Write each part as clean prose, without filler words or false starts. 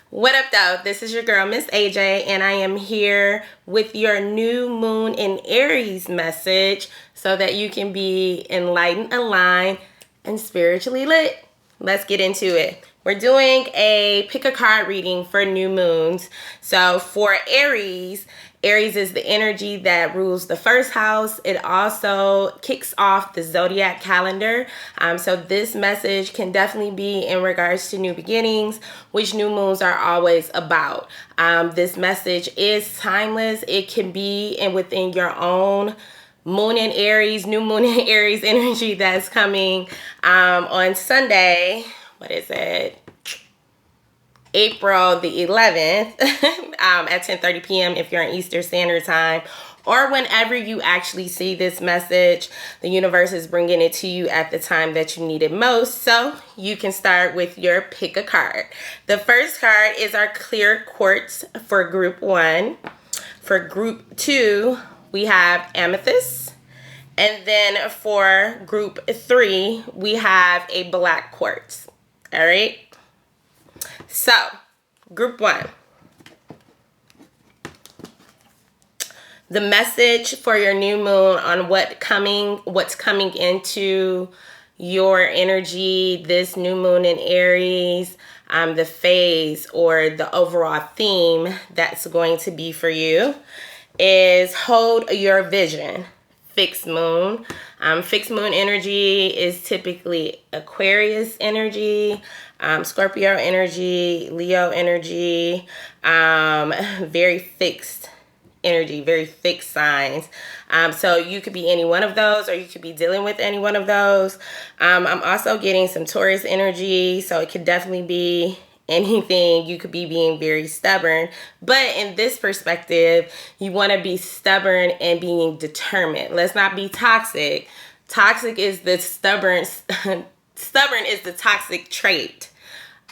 What up, though? This is your girl, Miss AJ, and I am here with your new moon in Aries message so that you can be enlightened, aligned, and spiritually lit. Let's get into it. We're doing a pick a card reading for new moons. So for Aries is the energy that rules the first house. It also kicks off the zodiac calendar. So this message can definitely be in regards to new beginnings, which new moons are always about. This message is timeless. It can be within your own moon in Aries, new moon in Aries energy that's coming on Sunday. What is it? April the 11th at 10:30 p.m. if you're in Eastern Standard Time, or whenever you actually see this message, the universe is bringing it to you at the time that you need it most. So you can start with your pick a card. The first card is our clear quartz for group 1. For group 2, we have Amethyst. And then for group 3, we have a black quartz. All right. So, group 1. The message for your new moon on what's coming into your energy, this new moon in Aries, the phase or the overall theme that's going to be for you is hold your vision. Fixed moon. Fixed moon energy is typically Aquarius energy, Scorpio energy, Leo energy, very fixed energy, very fixed signs. So you could be any one of those, or you could be dealing with any one of those. I'm also getting some Taurus energy, so it could definitely be anything. You could be being very stubborn, but in this perspective, you want to be stubborn and being determined. Let's not be toxic. Toxic is the stubborn is the toxic trait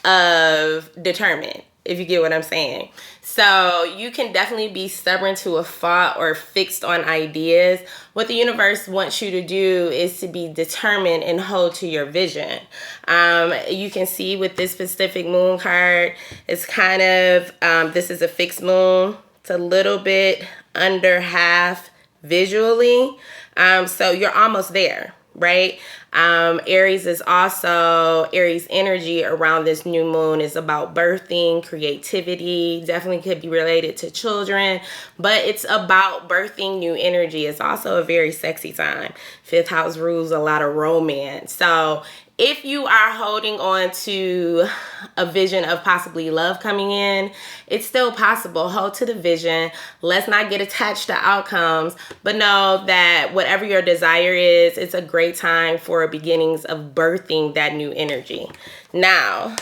of determined, if you get what I'm saying. So you can definitely be stubborn to a fault or fixed on ideas. What the universe wants you to do is to be determined and hold to your vision. You can see with this specific moon card, it's kind of, this is a fixed moon. It's a little bit under half visually. So you're almost there, right? Aries is also, Aries energy around this new moon is about birthing, creativity, definitely could be related to children, but it's about birthing new energy. It's also a very sexy time. Fifth house rules a lot of romance. So if you are holding on to a vision of possibly love coming in, it's still possible. Hold to the vision. Let's not get attached to outcomes, but know that whatever your desire is, it's a great time for beginnings of birthing that new energy. Now,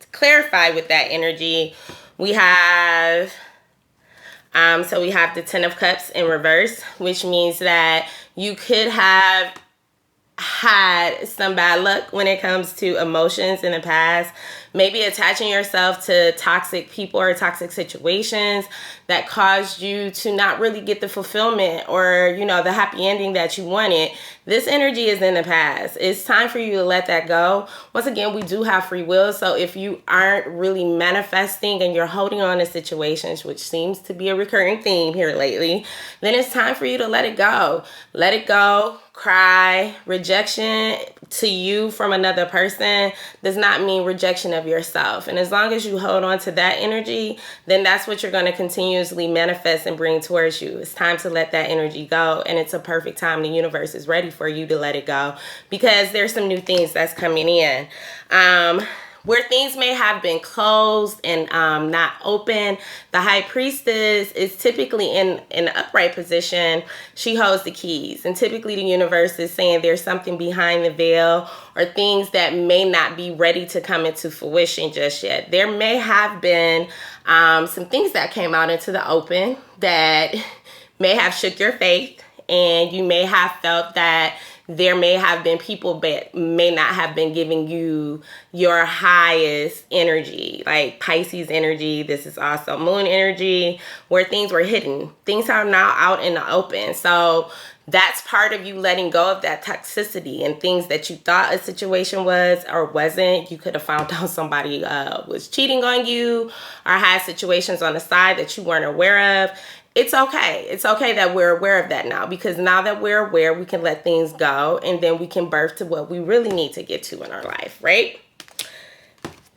to clarify with that energy, we have we have the Ten of Cups in reverse, which means that you could have had some bad luck when it comes to emotions in the past, maybe attaching yourself to toxic people or toxic situations that caused you to not really get the fulfillment or, the happy ending that you wanted. This energy is in the past. It's time for you to let that go. Once again, we do have free will. So if you aren't really manifesting and you're holding on to situations, which seems to be a recurring theme here lately, then it's time for you to let it go. Let it go. Cry. Rejection to you from another person does not mean rejection of yourself. And as long as you hold on to that energy, then that's what you're going to continuously manifest and bring towards you. It's time to let that energy go. And it's a perfect time. The universe is ready for you to let it go because there's some new things that's coming in. Where things may have been closed and not open, the High Priestess is typically in an upright position. She holds the keys. And typically the universe is saying there's something behind the veil or things that may not be ready to come into fruition just yet. There may have been some things that came out into the open that may have shook your faith, and you may have felt that there may have been people that may not have been giving you your highest energy, like Pisces energy. This is also moon energy, where things were hidden. Things are now out in the open. So That's part of you letting go of that toxicity and things that you thought a situation was or wasn't. You could have found out somebody was cheating on you or had situations on the side that you weren't aware of. It's okay. It's okay that we're aware of that now, because now that we're aware, we can let things go and then we can birth to what we really need to get to in our life, right?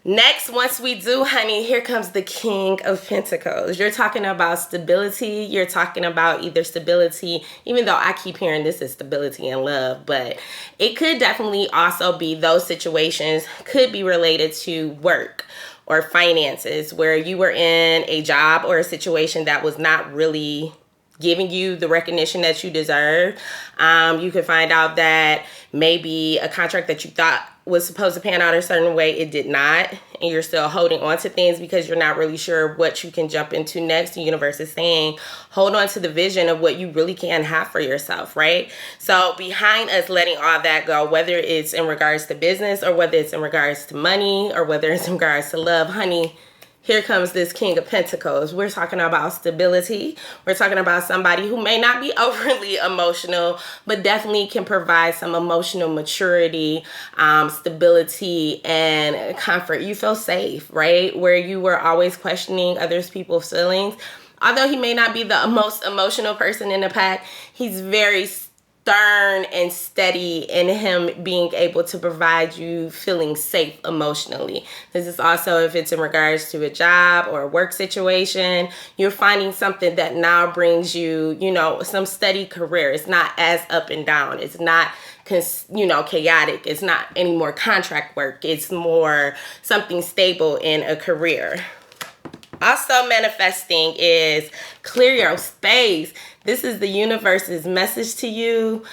Next, once we do, honey, here comes the King of Pentacles. You're talking about stability. You're talking about either stability, even though I keep hearing this is stability and love, but it could definitely also be those situations could be related to work or finances, where you were in a job or a situation that was not really giving you the recognition that you deserve. You could find out that maybe a contract that you thought was supposed to pan out a certain way, it did not, and you're still holding on to things because you're not really sure what you can jump into next. The universe is saying, hold on to the vision of what you really can have for yourself, right? So behind us letting all that go, whether it's in regards to business or whether it's in regards to money or whether it's in regards to love, honey, here comes this King of Pentacles. We're talking about stability. We're talking about somebody who may not be overly emotional, but definitely can provide some emotional maturity, stability, and comfort. You feel safe, right? Where you were always questioning others people's feelings. Although he may not be the most emotional person in the pack, he's very stern and steady in him being able to provide you feeling safe emotionally. This is also if it's in regards to a job or a work situation. You're finding something that now brings you, some steady career. It's not as up and down. It's not chaotic. It's not any more contract work. It's more something stable in a career. Also manifesting is clear your space. This is the universe's message to you.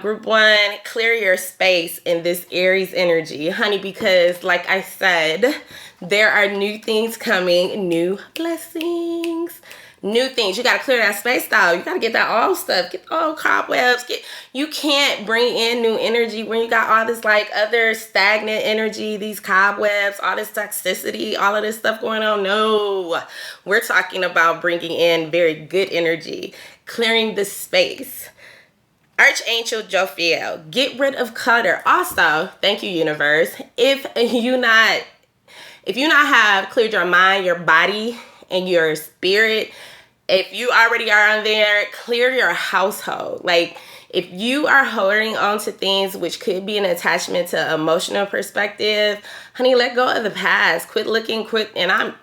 Group 1, clear your space in this Aries energy, honey, because like I said, there are new things coming, new blessings. New things. You got to clear that space out. You got to get that old stuff. Get the old cobwebs. You can't bring in new energy when you got all this like other stagnant energy, these cobwebs, all this toxicity, all of this stuff going on. No, we're talking about bringing in very good energy, clearing the space. Archangel Jophiel, get rid of clutter. Also, thank you, universe. If you not have cleared your mind, your body, and your spirit, if you already are on there, clear your household. Like, if you are holding on to things which could be an attachment to emotional perspective, honey, let go of the past. Quit looking, I'm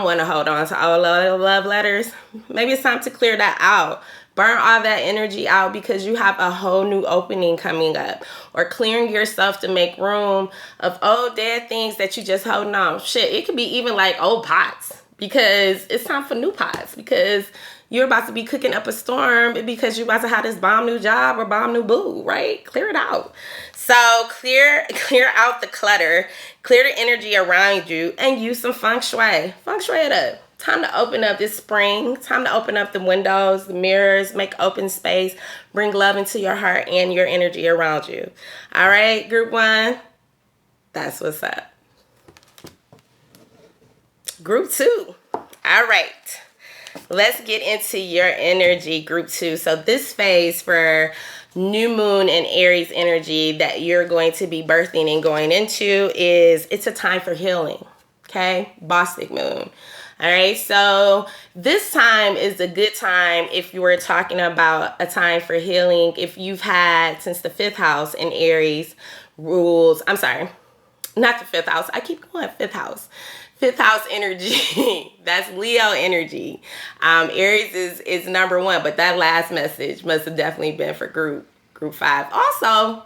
one to hold on to all love letters. Maybe it's time to clear that out. Burn all that energy out because you have a whole new opening coming up. Or clearing yourself to make room of old dead things that you just holding on. Shit, it could be even like old pots, because it's time for new pots, because you're about to be cooking up a storm because you're about to have this bomb new job or bomb new boo, right? Clear it out. So clear out the clutter, clear the energy around you, and use some feng shui. Feng shui it up. Time to open up this spring. Time to open up the windows, the mirrors, make open space, bring love into your heart and your energy around you. All right, group 1, that's what's up. Group 2, all right. Let's get into your energy, group 2. So this phase for new moon and Aries energy that you're going to be birthing and going into it's a time for healing, okay? Bostic moon. All right, so this time is a good time if you were talking about a time for healing. If you've had, since the 5th house in Aries rules, I'm sorry, not the 5th house. I keep going 5th house. 5th house energy. That's Leo energy. Aries is number 1, but that last message must have definitely been for group 5. Also,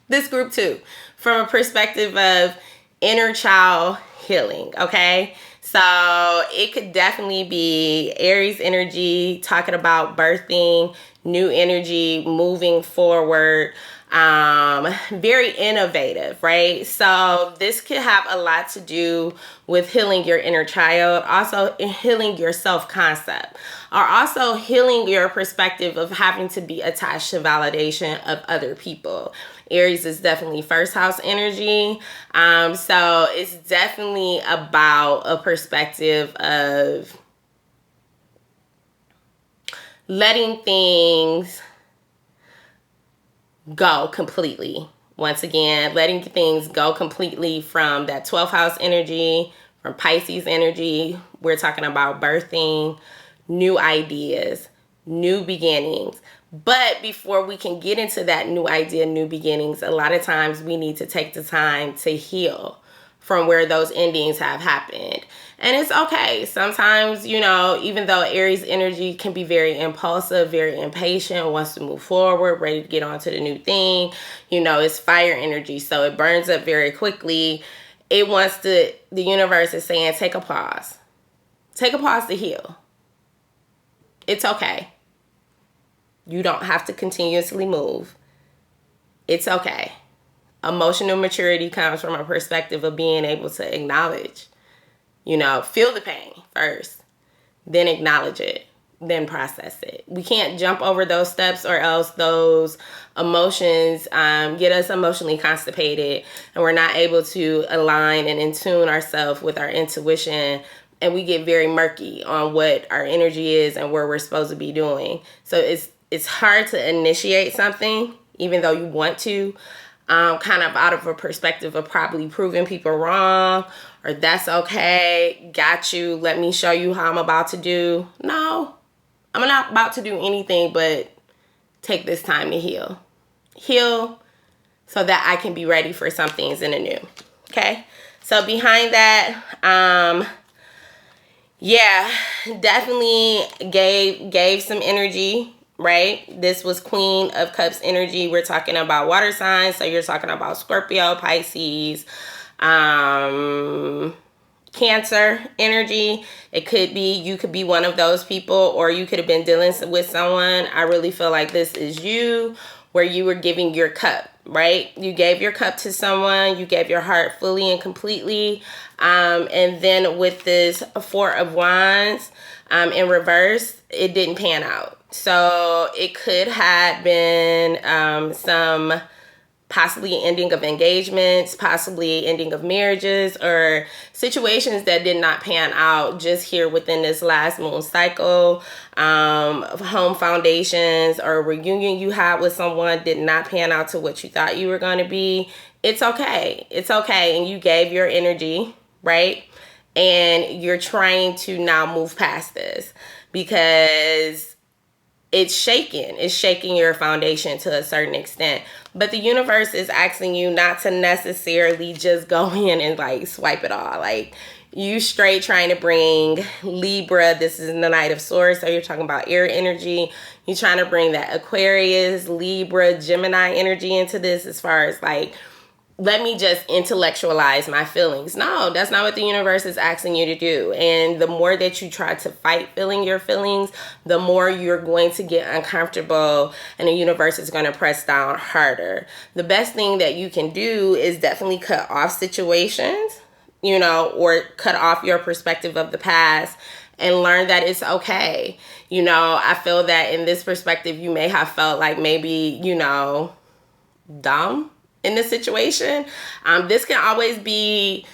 this group 2, from a perspective of inner child healing, okay? So it could definitely be Aries energy, talking about birthing, new energy, moving forward, very innovative, right? So this could have a lot to do with healing your inner child, also healing your self-concept, or also healing your perspective of having to be attached to validation of other people. Aries is definitely 1st house energy. So it's definitely about a perspective of letting things go completely. Once again, letting things go completely from that 12th house energy, from Pisces energy. We're talking about birthing, new ideas, new beginnings. But before we can get into that new idea, new beginnings, a lot of times we need to take the time to heal from where those endings have happened. And it's okay. Sometimes, even though Aries energy can be very impulsive, very impatient, wants to move forward, ready to get on to the new thing, it's fire energy. So it burns up very quickly. It wants to, the universe is saying, take a pause. Take a pause to heal. It's okay. You don't have to continuously move. It's okay. Emotional maturity comes from a perspective of being able to acknowledge, feel the pain first, then acknowledge it, then process it. We can't jump over those steps, or else those emotions get us emotionally constipated, and we're not able to align and in tune ourselves with our intuition, and we get very murky on what our energy is and where we're supposed to be doing. So it's hard to initiate something, even though you want to, kind of out of a perspective of probably proving people wrong, or that's okay, got you, let me show you how I'm about to do. No, I'm not about to do anything but take this time to heal. Heal so that I can be ready for some things in the new. Okay? So behind that, definitely gave some energy. Right? This was Queen of Cups energy. We're talking about water signs. So you're talking about Scorpio, Pisces, Cancer energy. It could be, you could be one of those people, or you could have been dealing with someone. I really feel like this is you, where you were giving your cup, right? You gave your cup to someone. You gave your heart fully and completely. And then with this Four of Wands in reverse, it didn't pan out. So it could have been some possibly ending of engagements, possibly ending of marriages, or situations that did not pan out just here within this last moon cycle. Home foundations or reunion you had with someone did not pan out to what you thought you were going to be. It's okay. It's okay. And you gave your energy, right? And you're trying to now move past this because it's shaking your foundation to a certain extent. But the universe is asking you not to necessarily just go in and like swipe it all. Like, you straight trying to bring Libra. This is the Knight of Swords. So you're talking about air energy. You're trying to bring that Aquarius, Libra, Gemini energy into this, as far as like, let me just intellectualize my feelings. No, that's not what the universe is asking you to do. And the more that you try to fight feeling your feelings, the more you're going to get uncomfortable, and the universe is going to press down harder. The best thing that you can do is definitely cut off situations, or cut off your perspective of the past and learn that it's okay. I feel that in this perspective, you may have felt like maybe, dumb in this situation. This can always be,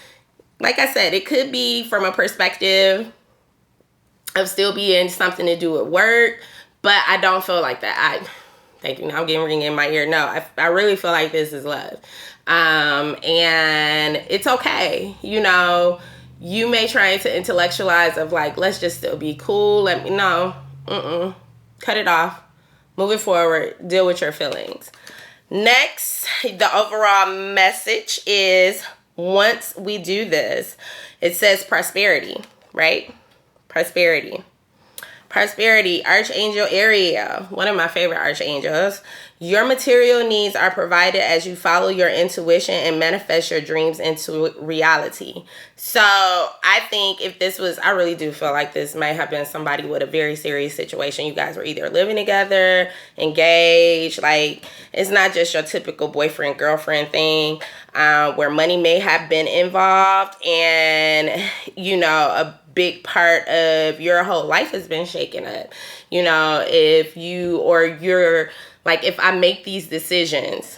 like I said, it could be from a perspective of still being something to do with work, but I don't feel like that. Thank you. Now I'm getting ringing in my ear. No, I really feel like this is love. And it's okay. You may try to intellectualize of like, let's just still be cool. Cut it off. Moving forward, deal with your feelings. Next, the overall message is, once we do this, it says prosperity, right? Prosperity, Archangel Ariel, one of my favorite archangels. Your material needs are provided as you follow your intuition and manifest your dreams into reality. So I think if this was, I really do feel like this might have been somebody with a very serious situation. You guys were either living together, engaged, like it's not just your typical boyfriend, girlfriend thing, where money may have been involved, and, a big part of your whole life has been shaken up. If you, or you're like, if I make these decisions,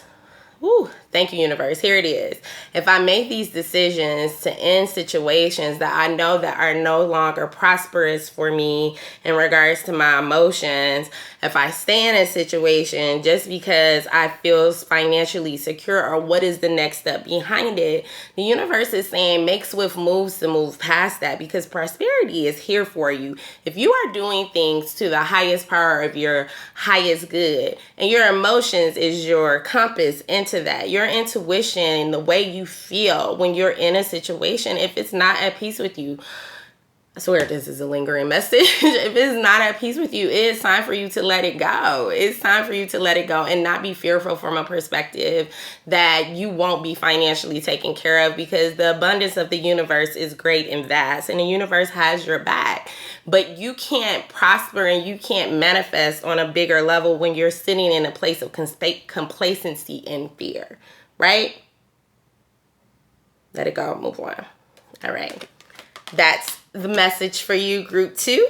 Thank you, universe. Here it is. If I make these decisions to end situations that I know that are no longer prosperous for me in regards to my emotions, if I stay in a situation just because I feel financially secure, or what is the next step behind it, the universe is saying make swift moves to move past that, because prosperity is here for you. If you are doing things to the highest power of your highest good, and your emotions is your compass into that, your intuition, the way you feel when you're in a situation, if it's not at peace with you, I swear this is a lingering message. If it's not at peace with you, it's time for you to let it go. It's time for you to let it go and not be fearful from a perspective that you won't be financially taken care of, because the abundance of the universe is great and vast, and the universe has your back. But you can't prosper and you can't manifest on a bigger level when you're sitting in a place of complacency and fear, right? Let it go. Move on. All right. That's the message for you, group 2.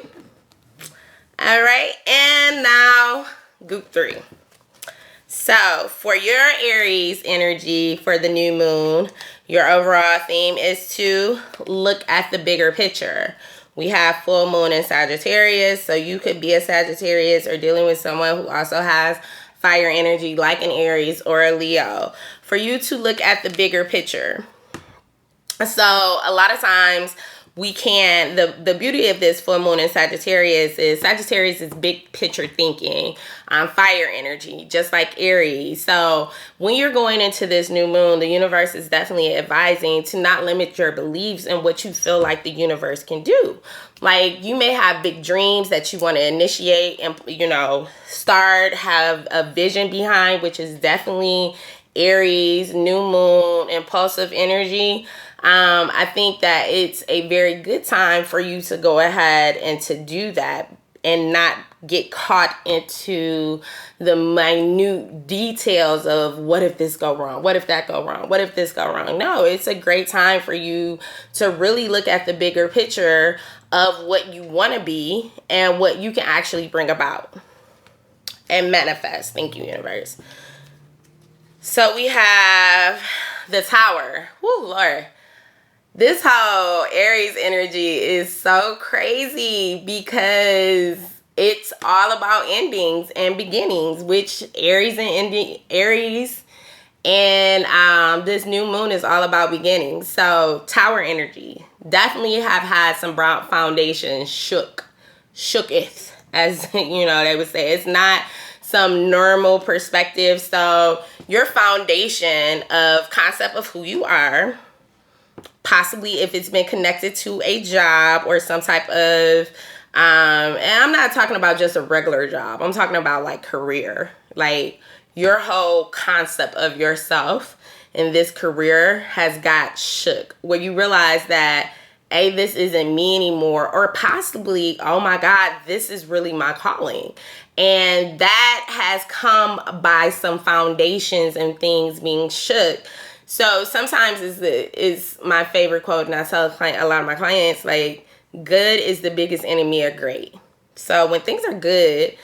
All right, and now group 3. So for your Aries energy for the new moon, your overall theme is to look at the bigger picture. We have full moon in Sagittarius, so you could be a Sagittarius or dealing with someone who also has fire energy like an Aries or a Leo. For you to look at the bigger picture. So a lot of times we can, the beauty of this full moon in Sagittarius is big picture thinking, fire energy, just like Aries. So when you're going into this new moon, the universe is definitely advising to not limit your beliefs and what you feel like the universe can do. Like, you may have big dreams that you want to initiate and, start, have a vision behind, which is definitely Aries, new moon, impulsive energy. I think that it's a very good time for you to go ahead and to do that and not get caught into the minute details of what if this go wrong? What if that go wrong? What if this go wrong? No, it's a great time for you to really look at the bigger picture of what you want to be and what you can actually bring about and manifest. Thank you, universe. So we have the Tower. Woo, Lord. This whole Aries energy is so crazy because it's all about endings and beginnings, which Aries and this new moon is all about beginnings. So Tower energy definitely have had some brown foundation shooketh, as they would say. It's not some normal perspective. So your foundation of concept of who you are, possibly if it's been connected to a job or some type of, and I'm not talking about just a regular job. I'm talking about like career, like your whole concept of yourself in this career has got shook, where you realize that, this isn't me anymore, or possibly, oh my God, this is really my calling. And that has come by some foundations and things being shook. So sometimes is my favorite quote, and I tell a lot of my clients, like, good is the biggest enemy of great. So when things are good,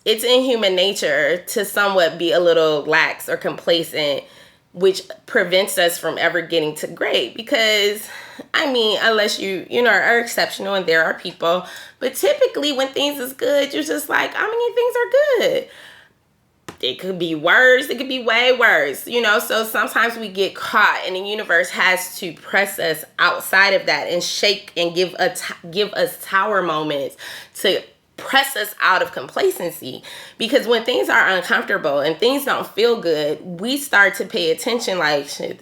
it's in human nature to somewhat be a little lax or complacent, which prevents us from ever getting to great. Because, unless you are exceptional, and there are people, but typically when things is good, you're just like, things are good. It could be worse. It could be way worse, so sometimes we get caught, and the universe has to press us outside of that and shake and give us tower moments to press us out of complacency. Because when things are uncomfortable and things don't feel good, we start to pay attention, like, shit,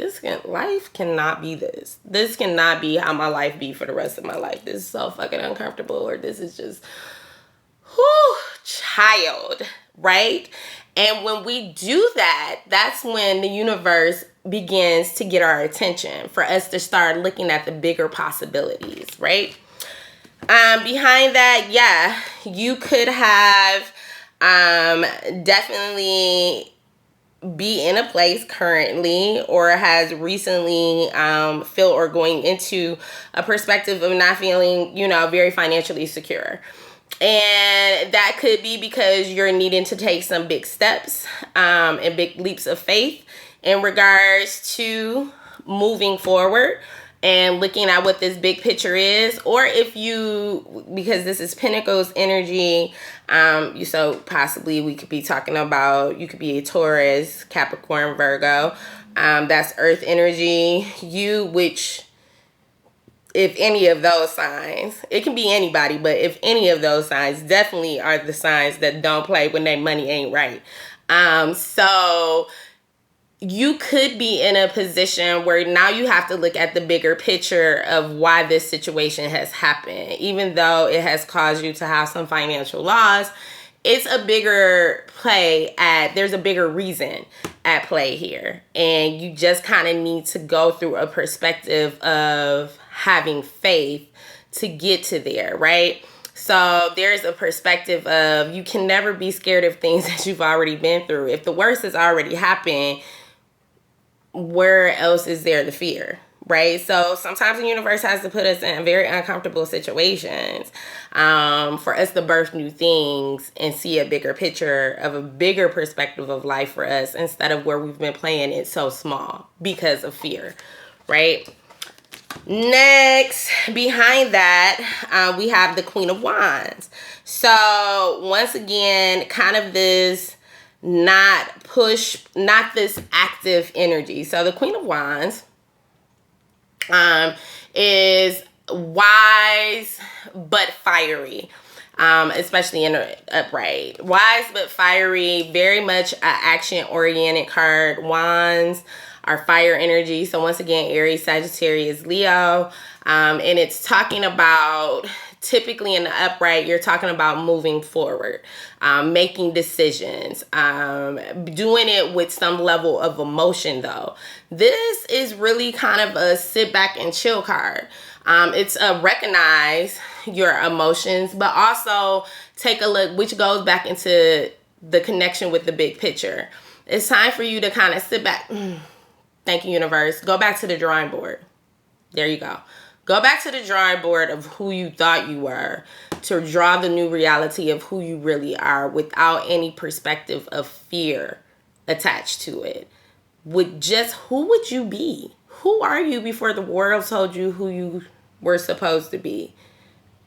life cannot be this. This cannot be how my life be for the rest of my life. This is so fucking uncomfortable, or this is just, child, right? And when we do that, that's when the universe begins to get our attention, for us to start looking at the bigger possibilities, right? Behind that, you could have definitely be in a place currently, or has recently feel or going into a perspective of not feeling, very financially secure. And that could be because you're needing to take some big steps and big leaps of faith in regards to moving forward and looking at what this big picture is, or if you, because this is Pentacles energy, so possibly we could be talking about, you could be a Taurus, Capricorn, Virgo, that's earth energy, which, if any of those signs, it can be anybody, but if any of those signs definitely are the signs that don't play when their money ain't right. So you could be in a position where now you have to look at the bigger picture of why this situation has happened. Even though it has caused you to have some financial loss, it's a bigger there's a bigger reason at play here. And you just kind of need to go through a perspective of having faith to get to there, right? So there's a perspective of you can never be scared of things that you've already been through. If the worst has already happened, where else is there the fear, right? So sometimes the universe has to put us in very uncomfortable situations for us to birth new things and see a bigger picture of a bigger perspective of life for us, instead of where we've been playing it so small because of fear, right? Next, behind that, we have the Queen of Wands. So once again, kind of this not this active energy. So the Queen of Wands is wise but fiery, especially in an upright. Wise but fiery, very much an action-oriented card. Wands are fire energy. So once again, Aries, Sagittarius, Leo. And it's talking about, typically in the upright, you're talking about moving forward, making decisions, doing it with some level of emotion though. This is really kind of a sit back and chill card. It's a recognize your emotions, but also take a look, which goes back into the connection with the big picture. It's time for you to kind of sit back. Thank you, universe. Go back to the drawing board. There you go. Go back to the drawing board of who you thought you were, to draw the new reality of who you really are without any perspective of fear attached to it. With just, who would you be? Who are you before the world told you who you were supposed to be?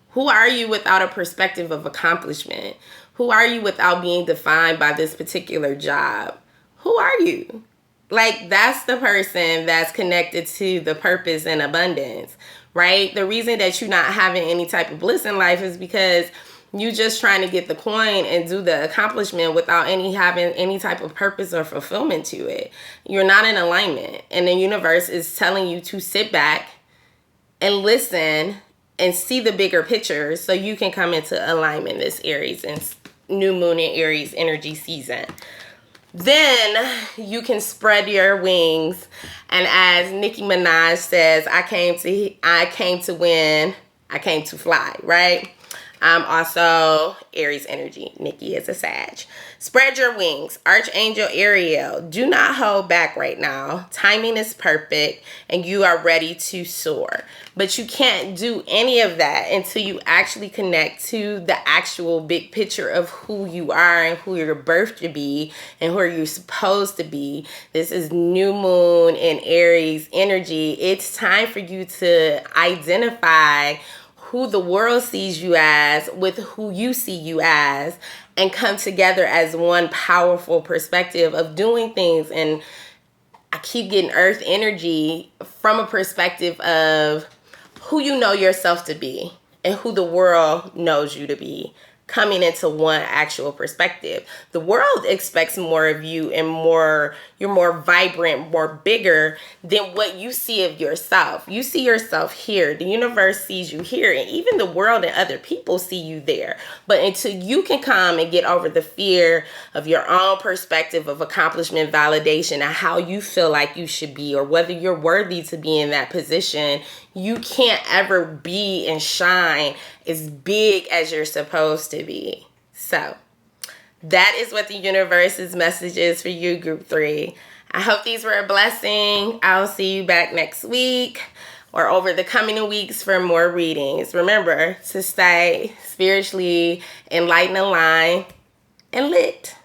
Who are you without a perspective of accomplishment? Who are you without being defined by this particular job? Who are you? Like, that's the person that's connected to the purpose and abundance, right? The reason that you're not having any type of bliss in life is because you just trying to get the coin and do the accomplishment without having any type of purpose or fulfillment to it. You're not in alignment. And the universe is telling you to sit back and listen and see the bigger picture so you can come into alignment this Aries and new moon in Aries energy season. Then you can spread your wings, and as Nicki Minaj says, I came to win, I came to fly, right? I'm also Aries energy. Nicki is a Sag. Spread your wings. Archangel Ariel, do not hold back right now. Timing is perfect and you are ready to soar. But you can't do any of that until you actually connect to the actual big picture of who you are and who you're birthed to be and who you're supposed to be. This is new moon in Aries energy. It's time for you to identify who the world sees you as with who you see you as, and come together as one powerful perspective of doing things. And I keep getting earth energy from a perspective of who you know yourself to be and who the world knows you to be, coming into one actual perspective. The world expects more of you and you're more vibrant, more bigger than what you see of yourself. You see yourself here. The universe sees you here, and even the world and other people see you there. But until you can come and get over the fear of your own perspective of accomplishment, validation, and how you feel like you should be, or whether you're worthy to be in that position, you can't ever be and shine as big as you're supposed to be. So that is what the universe's message is for you, Group 3. I hope these were a blessing. I'll see you back next week or over the coming weeks for more readings. Remember to stay spiritually enlightened, aligned, and lit.